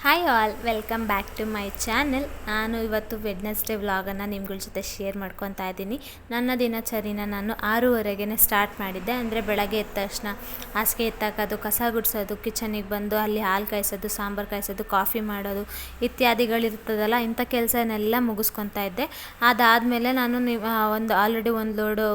Hi all, welcome back to my channel. ನಾನು ಇವತ್ತು Wednesday ವ್ಲಾಗನ್ನು ನಿಮ್ಗಳ ಜೊತೆ ಶೇರ್ ಮಾಡ್ಕೊತಾ ಇದ್ದೀನಿ. ನನ್ನ ದಿನಚರಿನ ನಾನು 6:30ಗೆ ಸ್ಟಾರ್ಟ್ ಮಾಡಿದ್ದೆ. ಅಂದರೆ ಬೆಳಗ್ಗೆ ಎದ್ದ ತಕ್ಷಣ ಹಾಸಿಗೆ ಎತ್ತಾಕೋದು, ಕಸ ಗುಡಿಸೋದು, ಕಿಚನಿಗೆ ಬಂದು ಅಲ್ಲಿ ಹಾಲು ಕಾಯಿಸೋದು, ಸಾಂಬಾರು ಕಾಯಿಸೋದು, ಕಾಫಿ ಮಾಡೋದು ಇತ್ಯಾದಿಗಳಿರ್ತದಲ್ಲ, ಇಂಥ ಕೆಲಸನೆಲ್ಲ ಮುಗಿಸ್ಕೊತಾ ಇದ್ದೆ. ಅದಾದಮೇಲೆ ನಾನು ಆಲ್ರೆಡಿ ಒಂದು ಲೋಡು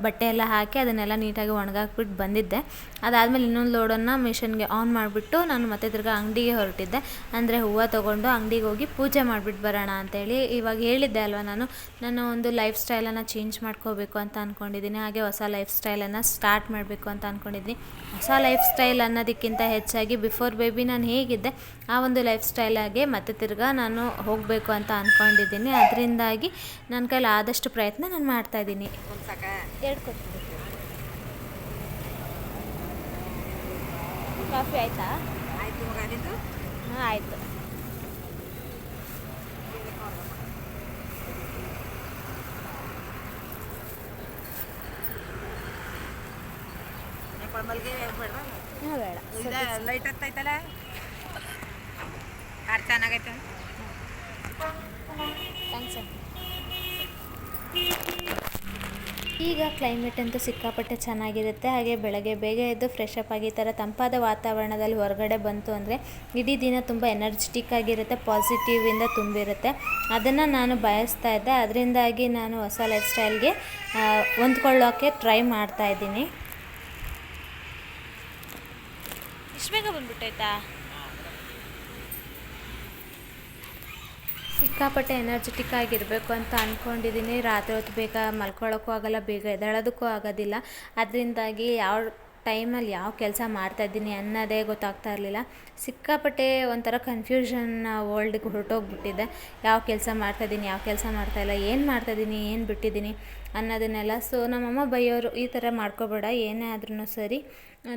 ಬಟ್ಟೆ ಎಲ್ಲ ಹಾಕಿ ಅದನ್ನೆಲ್ಲ ನೀಟಾಗಿ ಒಣಗಾಕ್ಬಿಟ್ಟು ಬಂದಿದ್ದೆ. ಅದಾದಮೇಲೆ ಇನ್ನೊಂದು ಲೋಡನ್ನು ಮಿಷನ್ಗೆ ಆನ್ ಮಾಡಿಬಿಟ್ಟು ನಾನು ಮತ್ತೆ ತಿರ್ಗಿ ಅಂಗಡಿಗೆ ಹೊರಟಿದ್ದೆ. ಅಂದರೆ ಹೂವು ತೊಗೊಂಡು ಅಂಗಡಿಗೆ ಹೋಗಿ ಪೂಜೆ ಮಾಡಿಬಿಟ್ಟು ಬರೋಣ ಅಂತೇಳಿ. ಇವಾಗ ಹೇಳಿದ್ದೆ ಅಲ್ವ, ನಾನು ನನ್ನ ಒಂದು ಲೈಫ್ ಸ್ಟೈಲನ್ನು ಚೇಂಜ್ ಮಾಡ್ಕೋಬೇಕು ಅಂತ ಅಂದ್ಕೊಂಡಿದ್ದೀನಿ. ಹಾಗೆ ಹೊಸ ಲೈಫ್ ಸ್ಟೈಲನ್ನು ಸ್ಟಾರ್ಟ್ ಮಾಡಬೇಕು ಅಂತ ಅಂದ್ಕೊಂಡಿದ್ದೀನಿ. ಹೊಸ ಲೈಫ್ ಸ್ಟೈಲ್ ಅನ್ನೋದಕ್ಕಿಂತ ಹೆಚ್ಚಾಗಿ ಬಿಫೋರ್ ಬೇಬಿ ನಾನು ಹೇಗಿದ್ದೆ ಆ ಒಂದು ಲೈಫ್ ಸ್ಟೈಲಾಗೆ ಮತ್ತೆ ತಿರ್ಗಾ ನಾನು ಹೋಗಬೇಕು ಅಂತ ಅಂದ್ಕೊಂಡಿದ್ದೀನಿ. ಅದರಿಂದಾಗಿ ನನ್ನ ಕೈಲಿ ಆದಷ್ಟು ಪ್ರಯತ್ನ ನಾನು ಮಾಡ್ತಾಯಿದ್ದೀನಿ. ಕಾಫಿ ಆಯಿತಾ? ಹಾಂ, ಆಯಿತು. ಬೇಡ, ಲೈಟ್ ಹತ್ತೈತಲ್ಲ, ಕಾರ್ ಚೆನ್ನಾಗೈತೆ. ಥ್ಯಾಂಕ್ಸ್. ಈಗ ಕ್ಲೈಮೇಟ್ ಅಂತೂ ಸಿಕ್ಕಾಪಟ್ಟೆ ಚೆನ್ನಾಗಿರುತ್ತೆ. ಹಾಗೆ ಬೆಳಗ್ಗೆ ಬೇಗ ಎದ್ದು ಫ್ರೆಶ್ ಅಪ್ ಆಗಿ ಈ ಥರ ತಂಪಾದ ವಾತಾವರಣದಲ್ಲಿ ಹೊರಗಡೆ ಬಂತು ಅಂದರೆ ಇಡೀ ದಿನ ತುಂಬ ಎನರ್ಜೆಟಿಕ್ ಆಗಿರುತ್ತೆ, ಪಾಸಿಟಿವಿಂದ ತುಂಬಿರುತ್ತೆ. ಅದನ್ನು ನಾನು ಬಯಸ್ತಾ ಇದ್ದೆ. ಅದರಿಂದಾಗಿ ನಾನು ಹೊಸ ಲೈಫ್ ಸ್ಟೈಲ್ಗೆ ಹೊಂದ್ಕೊಳ್ಳೋಕ್ಕೆ ಟ್ರೈ ಮಾಡ್ತಾಯಿದ್ದೀನಿ. ಇಷ್ಟು ಬೇಗ ಬಂದ್ಬಿಟ್ಟೈತಾ? ಸಿಕ್ಕಾಪಟ್ಟೆ ಎನರ್ಜೆಟಿಕ್ ಆಗಿರಬೇಕು ಅಂತ ಅಂದ್ಕೊಂಡಿದ್ದೀನಿ. ರಾತ್ರಿ ಹೊತ್ತು ಬೇಗ ಮಲ್ಕೊಳ್ಳೋಕ್ಕೂ ಆಗೋಲ್ಲ, ಬೇಗ ಎದ್ದೇಳೋದಕ್ಕೂ ಆಗೋದಿಲ್ಲ. ಅದರಿಂದಾಗಿ ಯಾವ ಟೈಮಲ್ಲಿ ಯಾವ ಕೆಲಸ ಮಾಡ್ತಾಯಿದ್ದೀನಿ ಅನ್ನೋದೇ ಗೊತ್ತಾಗ್ತಾ ಇರಲಿಲ್ಲ. ಸಿಕ್ಕಾಪಟ್ಟೆ ಒಂಥರ ಕನ್ಫ್ಯೂಷನ್ ವರ್ಲ್ಡ್ಗೆ ಹೊರಟೋಗ್ಬಿಟ್ಟಿದ್ದೆ. ಯಾವ ಕೆಲಸ ಮಾಡ್ತಾಯಿದ್ದೀನಿ, ಯಾವ ಕೆಲಸ ಮಾಡ್ತಾಯಿಲ್ಲ, ಏನು ಮಾಡ್ತಾಯಿದ್ದೀನಿ, ಏನು ಬಿಟ್ಟಿದ್ದೀನಿ ಅನ್ನೋದನ್ನೆಲ್ಲ. ಸೊ ನಮ್ಮಮ್ಮ ಬೈಯೋರು, ಈ ಥರ ಮಾಡ್ಕೋಬೇಡ, ಏನೇ ಆದ್ರೂ ಸರಿ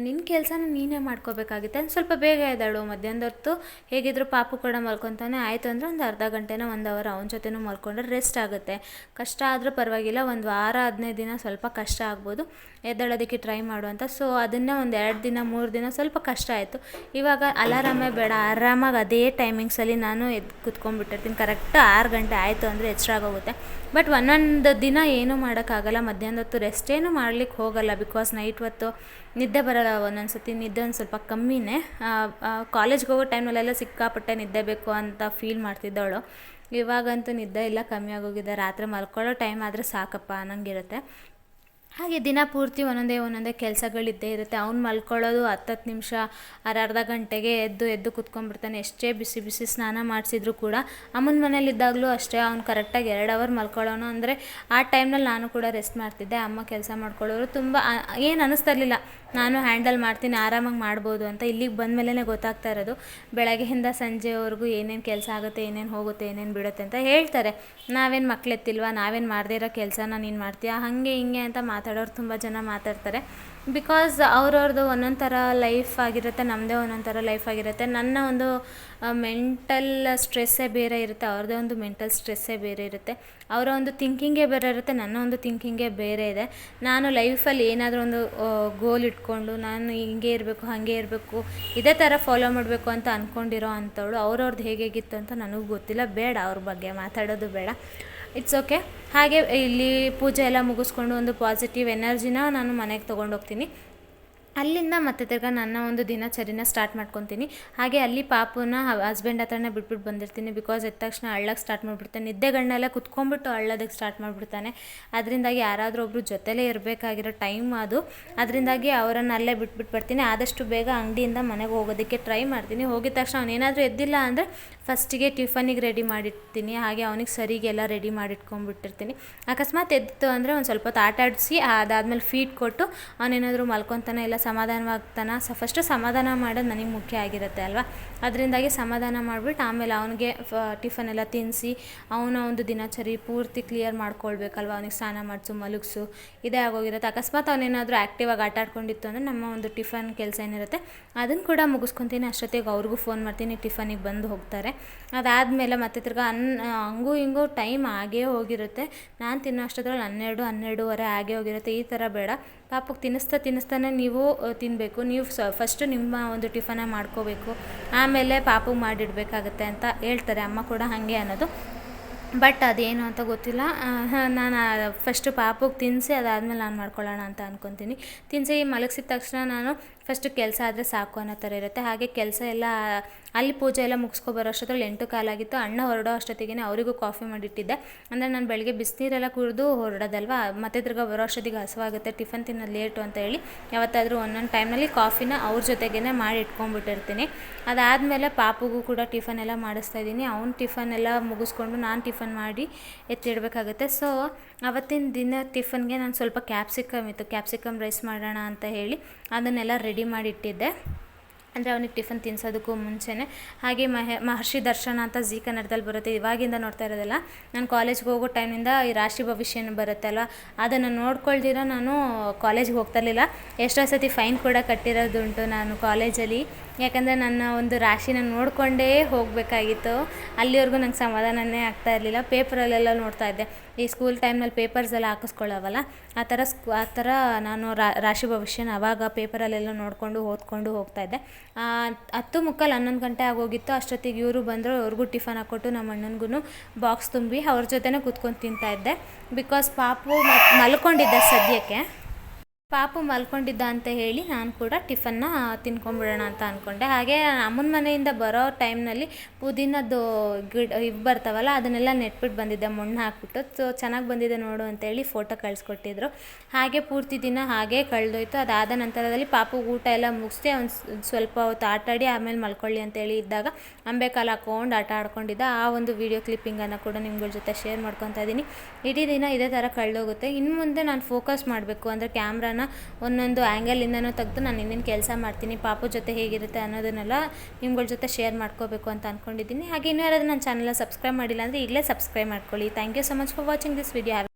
ನಿನ್ನ ಕೆಲಸನ ನೀನೇ ಮಾಡ್ಕೋಬೇಕಾಗುತ್ತೆ, ಸ್ವಲ್ಪ ಬೇಗ ಎದ್ದೇಳು. ಮಧ್ಯಾಹ್ನದ ಹೊತ್ತು ಹೇಗಿದ್ರು ಪಾಪು ಕೂಡ ಮಲ್ಕೊತಾನೆ, ಆಯಿತು ಅಂದರೆ ಒಂದು ಅರ್ಧ ಗಂಟೆನೋ 1 ಅವರ್ ಅವನ ಜೊತೆನೂ ಮಲ್ಕೊಂಡ್ರೆ ರೆಸ್ಟ್ ಆಗುತ್ತೆ. ಕಷ್ಟ ಆದರೂ ಪರವಾಗಿಲ್ಲ, ಒಂದು ವಾರ 15 ದಿನ ಸ್ವಲ್ಪ ಕಷ್ಟ ಆಗ್ಬೋದು, ಎದ್ದೇಳೋದಕ್ಕೆ ಟ್ರೈ ಮಾಡುವಂಥ. ಸೊ ಅದನ್ನೇ ಒಂದು 2 ದಿನ 3 ದಿನ ಸ್ವಲ್ಪ ಕಷ್ಟ ಆಯಿತು. ಇವಾಗ ಅಲಾರಾಮೇ ಬೇಡ, ಆರಾಮಾಗಿ ಅದೇ ಟೈಮಿಂಗ್ಸಲ್ಲಿ ನಾನು ಎದ್ದು ಕೂತ್ಕೊಂಡ್ಬಿಟ್ಟಿರ್ತೀನಿ. ಕರೆಕ್ಟ್ 6 ಗಂಟೆ ಆಯಿತು ಅಂದರೆ ಎಚ್ಚರಾಗೋಗುತ್ತೆ. ಬಟ್ ಒಂದೊಂದು ದಿನ ಏನೂ ಮಾಡೋಕ್ಕಾಗಲ್ಲ. ಮಧ್ಯಾಹ್ನದ ಹೊತ್ತು ರೆಸ್ಟ್ ಏನೂ ಮಾಡ್ಲಿಕ್ಕೆ ಹೋಗಲ್ಲ, ಬಿಕಾಸ್ ನೈಟ್ ಹೊತ್ತು ನಿದ್ದೆ ಬರೋಲ್ಲ. ಒಂದೊಂದು ಸತಿ ನಿದ್ದೆ ಒಂದು ಸ್ವಲ್ಪ ಕಮ್ಮಿನೇ. ಕಾಲೇಜ್ಗೆ ಹೋಗೋ ಟೈಮಲ್ಲೆಲ್ಲ ಸಿಕ್ಕಾಪಟ್ಟೆ ನಿದ್ದೆ ಬೇಕು ಅಂತ ಫೀಲ್ ಮಾಡ್ತಿದ್ದವಳು. ಇವಾಗಂತೂ ನಿದ್ದೆ ಇಲ್ಲ, ಕಮ್ಮಿ ಆಗೋಗಿದೆ. ರಾತ್ರಿ ಮಲ್ಕೊಳ್ಳೋ ಟೈಮ್ ಆದರೆ ಸಾಕಪ್ಪ ಅನ್ನಂಗಿರುತ್ತೆ. ಹಾಗೆ ದಿನ ಪೂರ್ತಿ ಒಂದೊಂದೇ ಕೆಲಸಗಳಿದ್ದೇ ಇರುತ್ತೆ. ಅವ್ನು ಮಲ್ಕೊಳ್ಳೋದು 10 ನಿಮಿಷ ಅರ್ಧ ಗಂಟೆಗೆ ಎದ್ದು ಕೂತ್ಕೊಂಡ್ಬಿಡ್ತಾನೆ. ಎಷ್ಟೇ ಬಿಸಿ ಬಿಸಿ ಸ್ನಾನ ಮಾಡಿಸಿದ್ರು ಕೂಡ. ಅಮ್ಮನ ಮನೇಲಿದ್ದಾಗಲೂ ಅಷ್ಟೇ, ಅವ್ನು ಕರೆಕ್ಟಾಗಿ 2 ಅವರ್ ಮಲ್ಕೊಳ್ಳೋನು. ಅಂದರೆ ಆ ಟೈಮ್ನಲ್ಲಿ ನಾನು ಕೂಡ ರೆಸ್ಟ್ ಮಾಡ್ತಿದ್ದೆ. ಅಮ್ಮ ಕೆಲಸ ಮಾಡ್ಕೊಳ್ಳೋರು. ತುಂಬ ಏನು ಅನ್ನಿಸ್ತಾ ಇರಲಿಲ್ಲ, ನಾನು ಹ್ಯಾಂಡಲ್ ಮಾಡ್ತೀನಿ, ಆರಾಮಾಗಿ ಮಾಡ್ಬೋದು ಅಂತ. ಇಲ್ಲಿಗೆ ಬಂದಮೇಲೆ ಗೊತ್ತಾಗ್ತಾ ಇರೋದು, ಬೆಳಗ್ಗೆಯಿಂದ ಸಂಜೆವರೆಗೂ ಏನೇನು ಕೆಲಸ ಆಗುತ್ತೆ, ಏನೇನು ಹೋಗುತ್ತೆ, ಏನೇನು ಬಿಡುತ್ತೆ ಅಂತ ಹೇಳ್ತಾರೆ. ನಾವೇನು ಮಕ್ಕಳೆತ್ತಿಲ್ವಾ, ನಾವೇನು ಮಾಡದೇ ಇರೋ ಕೆಲಸನ ನೀನು ಮಾಡ್ತೀಯಾ, ಹಾಗೆ ಹಿಂಗೆ ಅಂತ ಮಾತಾಡೋರು ತುಂಬ ಜನ ಮಾತಾಡ್ತಾರೆ. ಬಿಕಾಸ್ ಅವ್ರವ್ರದ್ದು ಒಂದೊಂದು ಥರ ಲೈಫ್ ಆಗಿರುತ್ತೆ, ನಮ್ಮದೇ ಒಂದೊಂದು ಥರ ಲೈಫ್ ಆಗಿರುತ್ತೆ. ನನ್ನ ಒಂದು ಮೆಂಟಲ್ ಸ್ಟ್ರೆಸ್ಸೇ ಬೇರೆ ಇರುತ್ತೆ, ಅವ್ರದ್ದೇ ಒಂದು ಮೆಂಟಲ್ ಸ್ಟ್ರೆಸ್ಸೇ ಬೇರೆ ಇರುತ್ತೆ. ಅವರ ಒಂದು ಥಿಂಕಿಂಗೇ ಬೇರೆ ಇರುತ್ತೆ, ನನ್ನ ಒಂದು ಥಿಂಕಿಂಗೇ ಬೇರೆ ಇದೆ. ನಾನು ಲೈಫಲ್ಲಿ ಏನಾದರೂ ಒಂದು ಗೋಲ್ ಇಟ್ಕೊಂಡು ನಾನು ಹಿಂಗೆ ಇರಬೇಕು, ಹಾಗೆ ಇರಬೇಕು, ಇದೇ ಥರ ಫಾಲೋ ಮಾಡಬೇಕು ಅಂತ ಅಂದ್ಕೊಂಡಿರೋ ಅಂಥವಳು. ಅವ್ರವ್ರದ್ದು ಹೇಗಿತ್ತು ಅಂತ ನನಗೂ ಗೊತ್ತಿಲ್ಲ, ಬೇಡ ಅವ್ರ ಬಗ್ಗೆ ಮಾತಾಡೋದು ಬೇಡ. It's okay. ಹಾಗೆ ಇಲ್ಲಿ ಪೂಜೆ ಎಲ್ಲ ಮುಗಿಸ್ಕೊಂಡು ಒಂದು ಪಾಸಿಟಿವ್ ಎನರ್ಜಿನ ನಾನು ಮನೆಗೆ ತೊಗೊಂಡೋಗ್ತೀನಿ. ಅಲ್ಲಿಂದ ಮತ್ತೆ ತಿರ್ಗಿ ನನ್ನ ಒಂದು ದಿನಚರಿನ ಸ್ಟಾರ್ಟ್ ಮಾಡ್ಕೊತೀನಿ. ಹಾಗೆ ಅಲ್ಲಿ ಪಾಪುನ ಹಸ್ಬೆಂಡ್ ಹತ್ರನೇ ಬಿಟ್ಬಿಟ್ಟು ಬಂದಿರ್ತೀನಿ. ಬಿಕಾಸ್ ಎದ್ದ ತಕ್ಷಣ ಅಳ್ಳಕ್ಕೆ ಸ್ಟಾರ್ಟ್ ಮಾಡಿಬಿಡ್ತಾನೆ. ನಿದ್ದೆಗಣ್ಣೆಲ್ಲ ಕುತ್ಕೊಂಡ್ಬಿಟ್ಟು ಅಳ್ಳೋದಕ್ಕೆ ಸ್ಟಾರ್ಟ್ ಮಾಡಿಬಿಡ್ತಾನೆ. ಅದರಿಂದಾಗಿ ಯಾರಾದರೂ ಒಬ್ಬರು ಜೊತೆಲೇ ಇರಬೇಕಾಗಿರೋ ಟೈಮ್ ಅದು. ಅದರಿಂದಾಗಿ ಅವರನ್ನು ಅಲ್ಲೇ ಬಿಟ್ಬಿಟ್ಟು ಬರ್ತೀನಿ. ಆದಷ್ಟು ಬೇಗ ಅಂಗಡಿಯಿಂದ ಮನೆಗೆ ಹೋಗೋದಕ್ಕೆ ಟ್ರೈ ಮಾಡ್ತೀನಿ. ಹೋಗಿದ ತಕ್ಷಣ ಅವನೇನಾದರೂ ಎದ್ದಿಲ್ಲ ಅಂದರೆ ಫಸ್ಟಿಗೆ ಟಿಫನಿಗೆ ರೆಡಿ ಮಾಡಿರ್ತೀನಿ. ಹಾಗೆ ಅವನಿಗೆ ಸರಿಗೆಲ್ಲ ರೆಡಿ ಮಾಡಿಟ್ಕೊಂಡ್ಬಿಟ್ಟಿರ್ತೀನಿ. ಅಕಸ್ಮಾತ್ ಎದ್ದು ಅಂದರೆ ಒಂದು ಸ್ವಲ್ಪ ಹೊತ್ತು ಆಟ ಆಡಿಸಿ ಅದಾದಮೇಲೆ ಫೀಡ್ ಕೊಟ್ಟು ಅವನೇನಾದರೂ ಮಲ್ಕೊತಾನೆ ಇಲ್ಲ ಸಮಾಧಾನವಾಗ್ತಾನೆ. ಫಸ್ಟು ಸಮಾಧಾನ ಮಾಡೋದು ನನಗೆ ಮುಖ್ಯ ಆಗಿರುತ್ತೆ ಅಲ್ವಾ. ಅದರಿಂದಾಗಿ ಸಮಾಧಾನ ಮಾಡಿಬಿಟ್ಟು ಆಮೇಲೆ ಅವನಿಗೆ ಟಿಫನ್ ಎಲ್ಲ ತಿನ್ನಿಸಿ ಅವನ ಒಂದು ದಿನಚರಿ ಪೂರ್ತಿ ಕ್ಲಿಯರ್ ಮಾಡ್ಕೊಳ್ಬೇಕಲ್ವ. ಅವನಿಗೆ ಸ್ನಾನ ಮಾಡಿಸು, ಮಲಗಿಸು, ಇದೇ ಆಗೋಗಿರುತ್ತೆ. ಅಕಸ್ಮಾತ್ ಅವನೇನಾದರೂ ಆ್ಯಕ್ಟಿವಾಗಿ ಆಟ ಆಡ್ಕೊಂಡಿತ್ತು ಅಂದರೆ ನಮ್ಮ ಒಂದು ಟಿಫನ್ ಕೆಲಸ ಏನಿರುತ್ತೆ ಅದನ್ನು ಕೂಡ ಮುಗಿಸ್ಕೊತೀನಿ. ಅಷ್ಟೊತ್ತಿಗೆ ಅವ್ರಿಗೂ ಫೋನ್ ಮಾಡ್ತೀನಿ, ಟಿಫನಿಗೆ ಬಂದು ಹೋಗ್ತಾರೆ. ಅದಾದಮೇಲೆ ಮತ್ತೆ ತಿರ್ಗಿ ಹಂಗೂ ಹಿಂಗೂ ಟೈಮ್ ಆಗೇ ಹೋಗಿರುತ್ತೆ. ನಾನು ತಿನ್ನೋ ಅಷ್ಟೊತ್ತರಲ್ಲಿ 12 12:30 ಆಗೇ ಹೋಗಿರುತ್ತೆ. ಈ ಥರ ಬೇಡ, ಪಾಪುಗೆ ತಿನ್ನಿಸ್ತಾನೆ ನೀವು ತಿನ್ನಬೇಕು. ನೀವು ಫಸ್ಟು ನಿಮ್ಮ ಒಂದು ಟಿಫನ ಮಾಡ್ಕೋಬೇಕು, ಆಮೇಲೆ ಪಾಪುಗೆ ಮಾಡಿಡಬೇಕಾಗತ್ತೆ ಅಂತ ಹೇಳ್ತಾರೆ. ಅಮ್ಮ ಕೂಡ ಹಾಗೆ ಅನ್ನೋದು. ಬಟ್ ಅದೇನು ಅಂತ ಗೊತ್ತಿಲ್ಲ. ನಾನು ಫಸ್ಟು ಪಾಪುಗೆ ತಿನ್ನಿಸಿ ಅದಾದಮೇಲೆ ನಾನು ಮಾಡ್ಕೊಳ್ಳೋಣ ಅಂತ ಅಂದ್ಕೊತೀನಿ. ತಿನ್ನಿಸಿ ಮಲಗಿಸಿದ ತಕ್ಷಣ ನಾನು ಫಸ್ಟು ಕೆಲಸ ಆದರೆ ಸಾಕು ಅನ್ನೋ ಥರ ಇರುತ್ತೆ. ಹಾಗೆ ಕೆಲಸ ಎಲ್ಲ ಅಲ್ಲಿ ಪೂಜೆ ಎಲ್ಲ ಮುಗಿಸ್ಕೊಬರೋ ಅಷ್ಟೊತ್ತಲ್ಲಿ 8 ಕಾಲಾಗಿತ್ತು. ಅಣ್ಣ ಹೊರಡೋ ಅಷ್ಟೊತ್ತಿಗೆ ಅವರಿಗೂ ಕಾಫಿ ಮಾಡಿಟ್ಟಿದ್ದೆ. ಅಂದರೆ ನಾನು ಬೆಳಗ್ಗೆ ಬಿಸಿನೀರೆಲ್ಲ ಕುಡಿದು ಹೊರಡೋದಲ್ವ, ಮತ್ತೆ ತಿರ್ಗಾ ಬರೋ ಅಷ್ಟೊತ್ತಿಗೆ ಹಸುವಾಗುತ್ತೆ, ಟಿಫನ್ ತಿನ್ನೋದು ಲೇಟು ಅಂತ ಹೇಳಿ ಯಾವತ್ತಾದರೂ ಒಂದೊಂದು ಟೈಮ್ನಲ್ಲಿ ಕಾಫಿನ ಅವ್ರ ಜೊತೆಗೇ ಮಾಡಿ ಇಟ್ಕೊಂಡ್ಬಿಟ್ಟಿರ್ತೀನಿ. ಅದಾದಮೇಲೆ ಪಾಪುಗೂ ಕೂಡ ಟಿಫನ್ ಎಲ್ಲ ಮಾಡಿಸ್ತಾಯಿದ್ದೀನಿ. ಅವ್ನು ಟಿಫನ್ ಎಲ್ಲ ಮುಗಿಸ್ಕೊಂಡು ನಾನು ಟಿಫನ್ ಮಾಡಿ ಎತ್ತಿಡಬೇಕಾಗುತ್ತೆ. ಸೊ ಅವತ್ತಿನ ದಿನ ಟಿಫನ್ಗೆ ನಾನು ಸ್ವಲ್ಪ ಕ್ಯಾಪ್ಸಿಕಮ್ ಇತ್ತು, ಕ್ಯಾಪ್ಸಿಕಮ್ ರೈಸ್ ಮಾಡೋಣ ಅಂತ ಹೇಳಿ ಅದನ್ನೆಲ್ಲ ರೆಡಿ ಮಾಡಿ ಇಟ್ಟಿದ್ದೆ. ಅಂದರೆ ಅವನಿಗೆ ಟಿಫನ್ ತಿನ್ನಿಸೋದಕ್ಕೂ ಮುಂಚೆನೇ. ಹಾಗೆ ಮಹರ್ಷಿ ದರ್ಶನ ಅಂತ ಜೀ ಕನ್ನಡದಲ್ಲಿ ಬರುತ್ತೆ, ಇವಾಗಿಂದ ನೋಡ್ತಾ ಇರೋದಿಲ್ಲ. ನಾನು ಕಾಲೇಜ್ಗೆ ಹೋಗೋ ಟೈಮಿಂದ ಈ ರಾಶಿ ಭವಿಷ್ಯನ ಬರುತ್ತಲ್ವ, ಅದನ್ನು ನೋಡ್ಕೊಳ್ದಿರ ನಾನು ಕಾಲೇಜ್ಗೆ ಹೋಗ್ತಾ ಇರಲಿಲ್ಲ. ಎಷ್ಟೋ ಸತಿ ಫೈನ್ ಕೂಡ ಕಟ್ಟಿರೋದುಂಟು ನಾನು ಕಾಲೇಜಲ್ಲಿ. ಯಾಕಂದರೆ ನನ್ನ ಒಂದು ರಾಶಿನ ನೋಡಿಕೊಂಡೇ ಹೋಗಬೇಕಾಗಿತ್ತು. ಅಲ್ಲಿವರೆಗೂ ನಂಗೆ ಸಮಾಧಾನನೇ ಆಗ್ತಾ ಇರಲಿಲ್ಲ. ಪೇಪರಲ್ಲೆಲ್ಲ ನೋಡ್ತಾ ಇದ್ದೆ, ಈ ಸ್ಕೂಲ್ ಟೈಮ್ನಲ್ಲಿ ಪೇಪರ್ಸ್ ಎಲ್ಲ ಹಾಕಿಸ್ಕೊಳ್ಳೋವಲ್ಲ, ಆ ಥರ ನಾನು ರಾಶಿ ಭವಿಷ್ಯನ ಆವಾಗ ಪೇಪರಲ್ಲೆಲ್ಲ ನೋಡಿಕೊಂಡು ಓದ್ಕೊಂಡು ಹೋಗ್ತಾಯಿದ್ದೆ. 10:45 11 ಗಂಟೆ ಆಗೋಗಿತ್ತು. ಅಷ್ಟೊತ್ತಿಗೆ ಇವರು ಬಂದರು. ಅವ್ರಿಗೂ ಟಿಫನ್ ಹಾಕ್ಕೊಟ್ಟು ನಮ್ಮ ಅಣ್ಣನಿಗೂ ಬಾಕ್ಸ್ ತುಂಬಿ ಅವ್ರ ಜೊತೆನೇ ಕೂತ್ಕೊಂಡು ತಿಂತಾಯಿದ್ದೆ. ಬಿಕಾಸ್ ಪಾಪು ಮಲ್ಕೊಂಡಿದ್ದೆ ಸದ್ಯಕ್ಕೆ. ಪಾಪು ಮಲ್ಕೊಂಡಿದ್ದ ಅಂತ ಹೇಳಿ ನಾನು ಕೂಡ ಟಿಫನ್ನ ತಿನ್ಕೊಂಬಿಡೋಣ ಅಂತ ಅಂದ್ಕೊಂಡೆ. ಹಾಗೆ ಅಮ್ಮನ ಮನೆಯಿಂದ ಬರೋ ಟೈಮ್ನಲ್ಲಿ ಪುದೀನದ್ದು ಇವು ಬರ್ತಾವಲ್ಲ, ಅದನ್ನೆಲ್ಲ ನೆಟ್ಬಿಟ್ಟು ಬಂದಿದ್ದೆ, ಮಣ್ಣು ಹಾಕ್ಬಿಟ್ಟು. ಸೊ ಚೆನ್ನಾಗಿ ಬಂದಿದೆ ನೋಡು ಅಂತೇಳಿ ಫೋಟೋ ಕಳಿಸ್ಕೊಟ್ಟಿದ್ರು. ಹಾಗೆ ಪೂರ್ತಿ ದಿನ ಹಾಗೇ ಕಳೆದೋಯ್ತು. ಅದಾದ ನಂತರದಲ್ಲಿ ಪಾಪು ಊಟ ಎಲ್ಲ ಮುಗಿಸಿ ಒಂದು ಸ್ವಲ್ಪ ಹೊತ್ತು ಆಟಾಡಿ ಆಮೇಲೆ ಮಲ್ಕೊಳ್ಳಿ ಅಂತೇಳಿ ಇದ್ದಾಗ ಅಂಬೆಕಾಲು ಹಾಕ್ಕೊಂಡು ಆಟ ಆಡ್ಕೊಂಡಿದ್ದ. ಆ ಒಂದು ವಿಡಿಯೋ ಕ್ಲಿಪ್ಪಿಂಗನ್ನು ಕೂಡ ನಿಮ್ಗಳ ಜೊತೆ ಶೇರ್ ಮಾಡ್ಕೊತಾ ಇದ್ದೀನಿ. ಇಡೀ ದಿನ ಇದೇ ಥರ ಕಳೆದೋಗುತ್ತೆ. ಇನ್ನು ಮುಂದೆ ನಾನು ಫೋಕಸ್ ಮಾಡಬೇಕು ಅಂದರೆ ಕ್ಯಾಮ್ರಾನ ಒಂದೊಂದು ಆ್ಯಂಗಲಿಂದನೂ ತೆಗೆದು ನಾನು ಇನ್ನೇನು ಕೆಲಸ ಮಾಡ್ತೀನಿ, ಪಾಪು ಜೊತೆ ಹೇಗಿರುತ್ತೆ ಅನ್ನೋದನ್ನೆಲ್ಲ ನಿಮ್ಗಳ ಜೊತೆ ಶೇರ್ ಮಾಡ್ಕೋಬೇಕು ಅಂತ ಅಂದ್ಕೊಂಡಿದ್ದೀನಿ. ಹಾಗೆ ಇನ್ನೂ ಯಾರಾದರೂ ನನ್ನ ಚಾನಲ್ನ ಸಬ್ಸ್ಕ್ರೈಬ್ ಮಾಡಿಲ್ಲ ಅಂದರೆ ಈಗಲೇ ಸಬ್ಸ್ಕ್ರೈಬ್ ಮಾಡ್ಕೊಳ್ಳಿ. Thank you so much for watching this video.